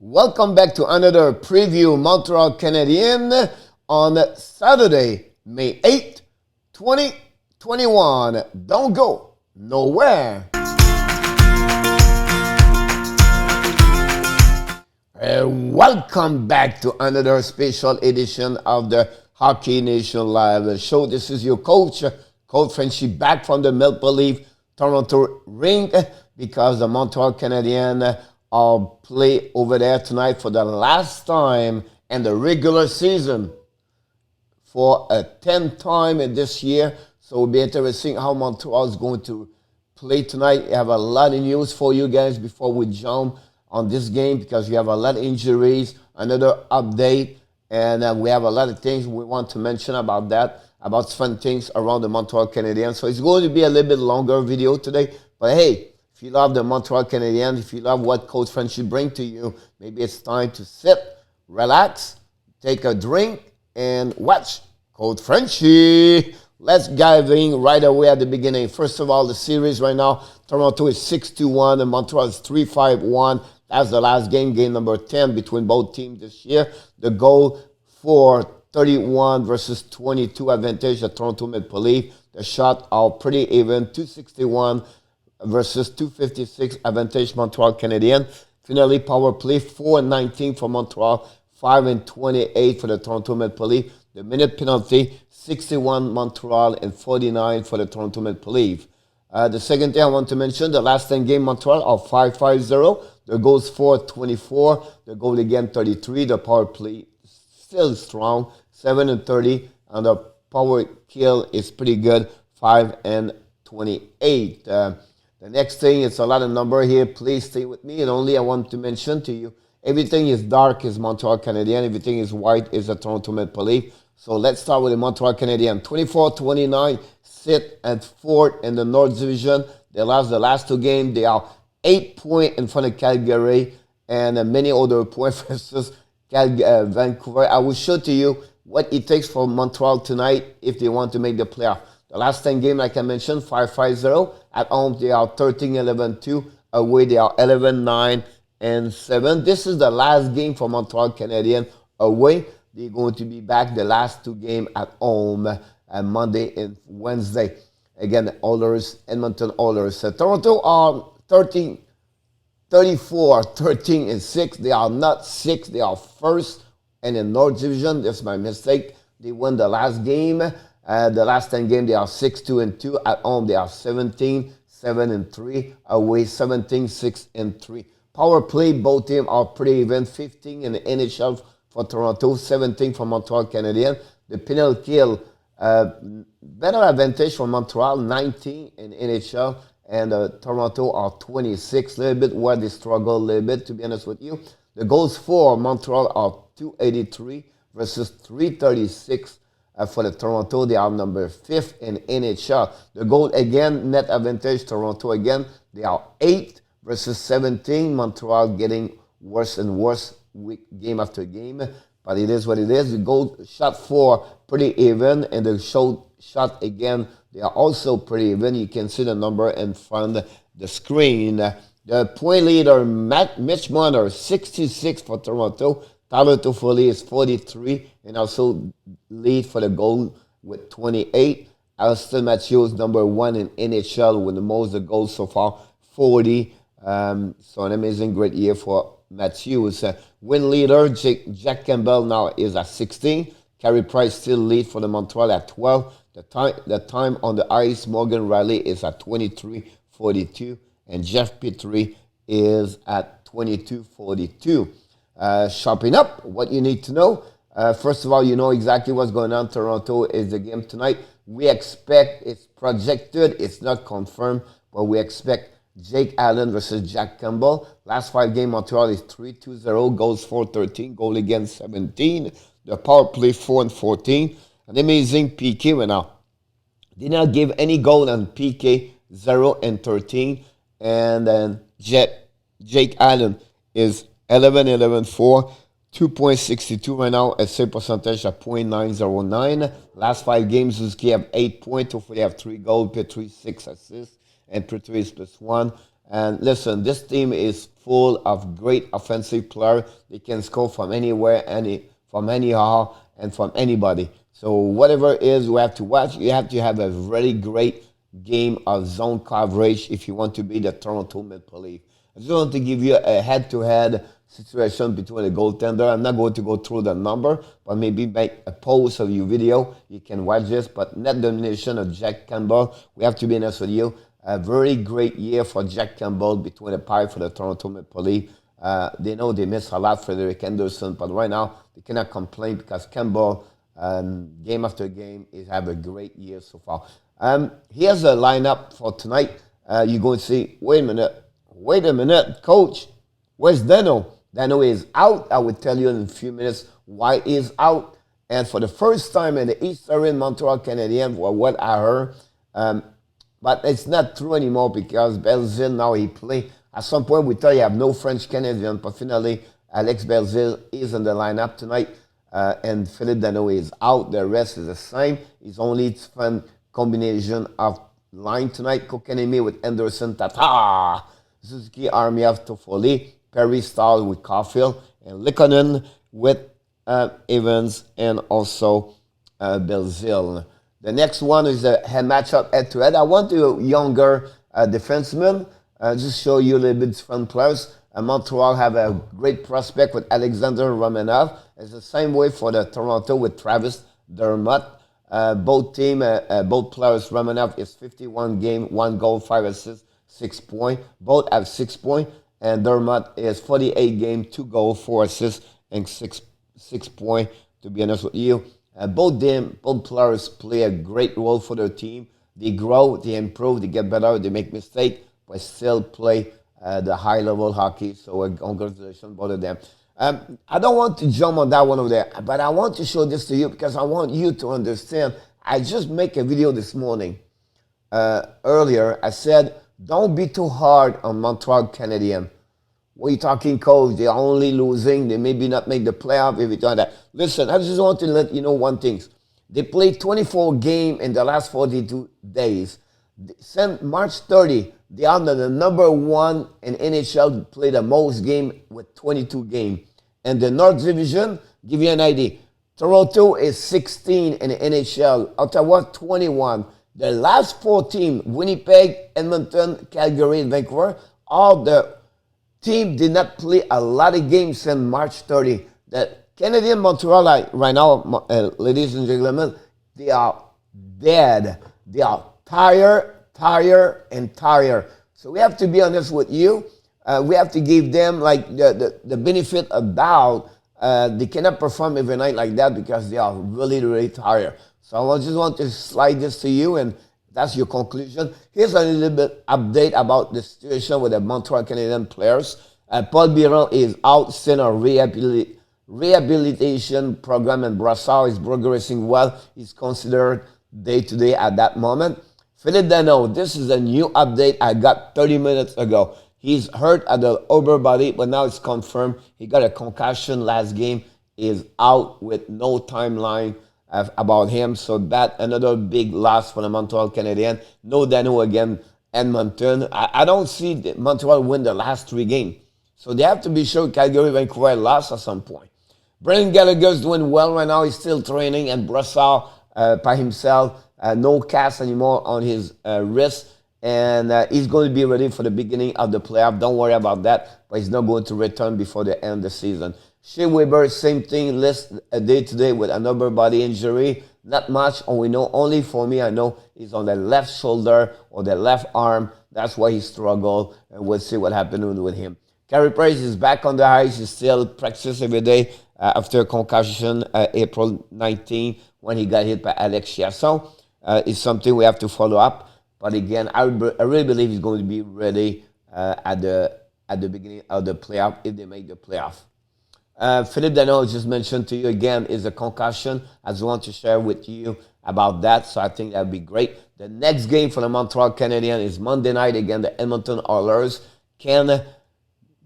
Welcome back to another preview Montreal Canadiens on Saturday, May 8th, 2021. Don't go nowhere. Welcome back to another special edition of the Hockey Nation Live show. This is your coach, Coach Frenchy, back from the Maple Leaf Toronto rink because the Montreal Canadiens play over there tonight for the last time in the regular season for a 10th time in this year. So it'll be interesting how Montreal is going to play tonight. I have a lot of news for you guys before we jump on this game because we have a lot of injuries, another update, and we have a lot of things we want to mention about that, about fun things around the Montreal Canadiens. So it's going to be a little bit longer video today, but hey, if you love the Montreal Canadiens, if you love what Coach Frenchy brings to you, maybe it's time to sit, relax, take a drink, and watch Coach Frenchy. Let's dive in right away at the beginning. First of all, the series right now, Toronto is 6-1 and Montreal is 3-5-1. That's the last game, game number 10 between both teams this year. The goal for 31 versus 22 advantage of Toronto Maple Leaf. The shot are pretty even, 261 versus 256 advantage Montreal Canadiens. Finally, power play 4-19 for Montreal, 5-28 for the Toronto Maple Leaf. The minute penalty 61 Montreal and 49 for the Toronto Maple Leaf. The second thing I want to mention, the last 10 game Montreal are 5-5-0. The goals for 24, the goal again 33. The power play still strong, 7-30, and the power kill is pretty good, 5-28. The next thing, it's a lot of number here. Please stay with me. And only I want to mention to you, everything is dark is Montreal Canadiens. Everything is white is the Toronto Maple Leaf. So let's start with the Montreal Canadiens. 24-29, sit at fourth in the North Division. They lost the last two games. They are 8 points in front of Calgary and many other points versus Vancouver. I will show to you what it takes for Montreal tonight if they want to make the playoff. The last 10 games, like I mentioned, 5-5-0. At home, they are 13-11-2. Away, they are 11-9-7. This is the last game for Montreal Canadiens. Away, they're going to be back the last two games at home Monday and Wednesday. Again, Oilers, Edmonton Oilers. Toronto are 13-6. They are not 6. They are first in the North Division. That's my mistake. They won the last game. The last 10 games, they are 6-2-2. At home, they are 17-7-3. Away, 17-6-3. Power play, both teams are pretty even. 15 in the NHL for Toronto, 17 for Montreal Canadiens. The penalty kill, better advantage for Montreal, 19 in NHL. And Toronto are 26. A little bit where they struggle a little bit, to be honest with you. The goals for Montreal are 283 versus 336. For the Toronto, they are number 5th in NHL. The goal again, net advantage, Toronto again, they are 8th versus 17. Montreal getting worse and worse game after game. But it is what it is. The goal shot for pretty even, and the shot again, they are also pretty even. You can see the number in front of the screen. The point leader, Mitch Marner, 66 for Toronto. Tyler Toffoli is 43 and also lead for the goal with 28. Austin Matthews, number 1 in NHL with the most goals so far, 40. So an amazing, great year for Matthews. Win leader, Jack Campbell now is at 16. Carey Price still lead for the Montreal at 12. The time on the ice, Morgan Riley is at 23:42. And Jeff Petrie is at 22:42. Sharpen up what you need to know. First of all, you know exactly what's going on. Toronto is the game tonight. We expect, it's projected, it's not confirmed, but we expect Jake Allen versus Jack Campbell. Last 5 games, Montreal is 3-2-0, goals for 13, goal against 17. The power play 4-14. An amazing PK right now. Did not give any goal on PK, 0-13. And then Jake Allen is 11-11-4, 2.62 right now, a save percentage of .909. Last 5 games, Suzuki have 8 points. Hopefully, have 3 goals, Petrie 6 assists, and Petrie is +1. And listen, this team is full of great offensive players. They can score from anywhere, from anyhow, and from anybody. So whatever it is we have to watch, you have to have a really great game of zone coverage if you want to be the Toronto Maple Leafs. I just want to give you a head-to-head situation between a goaltender. I'm not going to go through the number, but maybe make a pause of your video. You can watch this. But net domination of Jack Campbell, we have to be honest with you. A very great year for Jack Campbell between the pipe for the Toronto Maple Leafs. They know they miss a lot, Frederick Anderson, but right now they cannot complain because Campbell, game after game, is have a great year so far. Here's a lineup for tonight. You're going to see, wait a minute, coach, where's Dano? Dano is out. I will tell you in a few minutes why he's out. And for the first time in the East Area Montreal Canadiens, for what I heard, but it's not true anymore because Belzile now he play. At some point we thought you have no French Canadian, but finally Alex Belzile is in the lineup tonight. And Philippe Dano is out. The rest is the same. It's only fun combination of line tonight. Kokanemi with Anderson, Tata, Suzuki, Armiev, Toffoli, Perry Stahl with Caulfield, and Likonen with Evans and also Belzile. The next one is a matchup head-to-head. I want a younger defenseman. Just show you a little bit different players. Montreal have a great prospect with Alexander Romanov. It's the same way for the Toronto with Travis Dermott. Both players, Romanov is 51 game, 1 goal, 5 assists, 6 points. Both have 6 points. And Dermott is 48 game, 2 goals, 4 assists, and 6 points, to be honest with you. Both players play a great role for their team. They grow, they improve, they get better, they make mistakes, but still play the high-level hockey. So congratulations, both of them. I don't want to jump on that one over there, but I want to show this to you because I want you to understand. I just make a video this morning. Earlier, I said, don't be too hard on Montreal Canadiens. What are you talking, coach? They're only losing. They maybe not make the playoff if it's on that. Listen, I just want to let you know one thing. They played 24 games in the last 42 days. Since March 30, they are the number one in NHL, play the most game with 22 games. And the North Division, give you an idea. Toronto is 16 in the NHL. Ottawa, 21. The last 4 teams, Winnipeg, Edmonton, Calgary, and Vancouver, all the team did not play a lot of games since March 30. The Canadian Montreal right now, ladies and gentlemen, they are dead. They are tired. So we have to be honest with you. We have to give them like the benefit of doubt. They cannot perform every night like that because they are really, really tired. So I just want to slide this to you, and that's your conclusion. Here's a little bit update about the situation with the Montreal Canadiens players. Paul Biron is out, still on rehabilitation program, and Brassard is progressing well. He's considered day-to-day at that moment. Philippe Dano, this is a new update I got 30 minutes ago. He's hurt at the upper body, but now it's confirmed. He got a concussion last game. He is out with no timeline about him. So that another big loss for the Montreal Canadiens. No Dano again, Edmonton. I don't see Montreal win the last 3 games. So they have to be sure Calgary, Vancouver lost at some point. Brendan Gallagher's doing well right now. He's still training, and Brassard by himself. No cast anymore on his wrist. And he's going to be ready for the beginning of the playoff. Don't worry about that. But he's not going to return before the end of the season. Shea Weber, same thing. List a day today with an upper body injury. Not much. Only for me, I know he's on the left shoulder or the left arm. That's why he struggled. And we'll see what happens with him. Carey Price is back on the ice. He's still practice every day after concussion April 19 when he got hit by Alex Chiasson. It's something we have to follow up. But again, I really believe he's going to be ready at the beginning of the playoff if they make the playoff. Philippe Dano, just mentioned to you again, is a concussion. I just want to share with you about that. So I think that would be great. The next game for the Montreal Canadiens is Monday night against the Edmonton Oilers. Can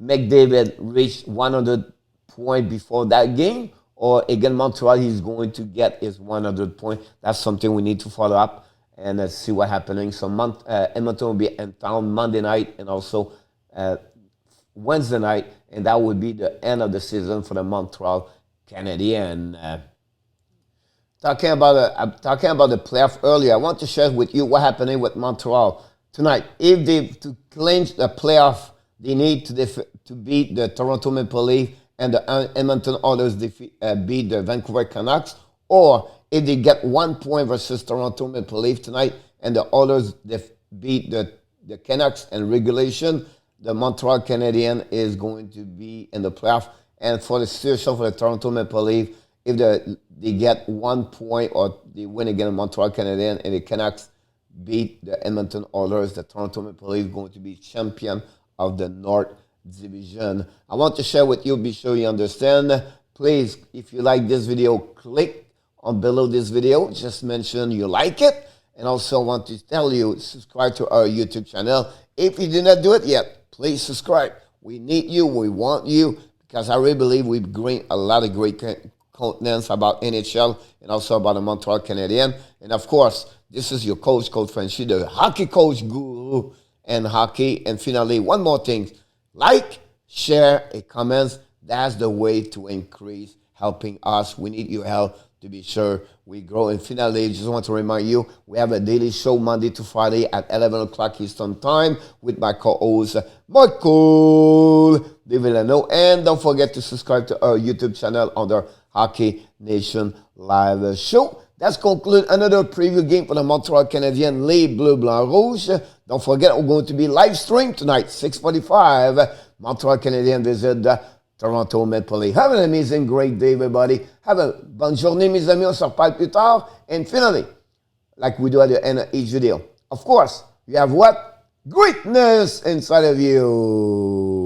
McDavid reach 100 points before that game? Or again, Montreal, he's going to get his 100 points. That's something we need to follow up. and see what's happening. So Edmonton will be in town Monday night and also Wednesday night, and that would be the end of the season for the Montreal Canadiens. Talking about the playoff earlier, I want to share with you what's happening with Montreal tonight. If they to clinch the playoff, they need to beat the Toronto Maple Leafs and the Edmonton Oilers beat the Vancouver Canucks, or if they get 1 point versus Toronto Maple Leafs tonight and the Oilers beat the Canucks in regulation, the Montreal Canadiens is going to be in the playoff. And for the situation for the Toronto Maple Leafs, if they get 1 point or they win against Montreal Canadiens and the Canucks beat the Edmonton Oilers, the Toronto Maple Leafs is going to be champion of the North Division. I want to share with you, be sure you understand. Please, if you like this video, click on below this video. Just mention you like it. And also want to tell you, subscribe to our YouTube channel. If you did not do it yet, please subscribe. We need you. We want you. Because I really believe we've gained a lot of great contents about NHL and also about the Montreal Canadiens. And of course, this is your coach, Coach Frenchy, the hockey coach guru and hockey. And finally, one more thing. Like, share, and comments. That's the way to increase helping us. We need your help to be sure we grow. And finally, just want to remind you, we have a daily show Monday to Friday at 11 o'clock Eastern Time with my co-host, Michael De Villano. And don't forget to subscribe to our YouTube channel under Hockey Nation Live Show. That's conclude another preview game for the Montreal Canadiens, Les Bleus Blancs Rouges. Don't forget, we're going to be live stream tonight, 6:45. Montreal Canadiens visit the Toronto Maple Leafs. Have an amazing, great day, everybody. Have a bonne journée, mes amis. On se reparle plus tard. And finally, like we do at the end of each video, of course, you have what? Greatness inside of you.